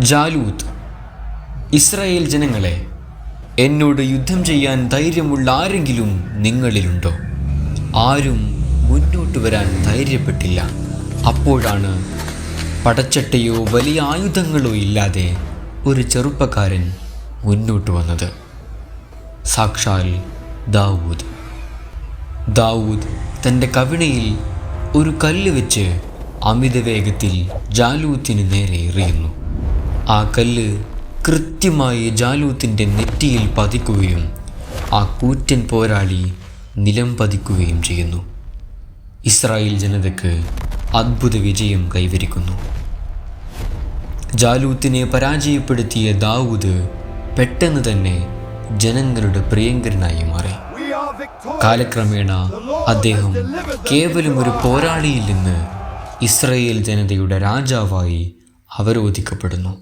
ജാലൂത്ത്: Israel ജനങ്ങളെ, എന്നോട് യുദ്ധം ചെയ്യാൻ ധൈര്യമുള്ള ആരെങ്കിലും നിങ്ങളിലുണ്ടോ? ആരും മുന്നോട്ട് വരാൻ ധൈര്യപ്പെട്ടില്ല. അപ്പോഴാണ് പടച്ചട്ടയോ വലിയ ആയുധങ്ങളോ ഇല്ലാതെ ഒരു ചെറുപ്പക്കാരൻ മുന്നോട്ട് വന്നത്. സാക്ഷാൽ ദാവൂദ്. ദാവൂദ് തൻ്റെ കവിണയിൽ ഒരു കല്ല് വെച്ച് അമിതവേഗത്തിൽ ജാലൂത്തിന് നേരെ എറിയുന്നു. ആ കല്ല് കൃത്യമായി ജാലൂത്തിൻ്റെ നെറ്റിയിൽ പതിക്കുകയും ആ കൂറ്റൻ പോരാളി നിലം പതിക്കുകയും ചെയ്യുന്നു. ഇസ്രായേൽ ജനതയ്ക്ക് അദ്ഭുത വിജയം കൈവരിക്കുന്നു. ജാലൂത്തിനെ പരാജയപ്പെടുത്തിയ ദാവൂദ് പെട്ടെന്ന് തന്നെ ജനങ്ങളുടെ പ്രിയങ്കരനായി മാറി. കാലക്രമേണ അദ്ദേഹം കേവലം ഒരു പോരാളിയിൽ നിന്ന് ഇസ്രായേൽ ജനതയുടെ രാജാവായി അവരോധിക്കപ്പെടുന്നു.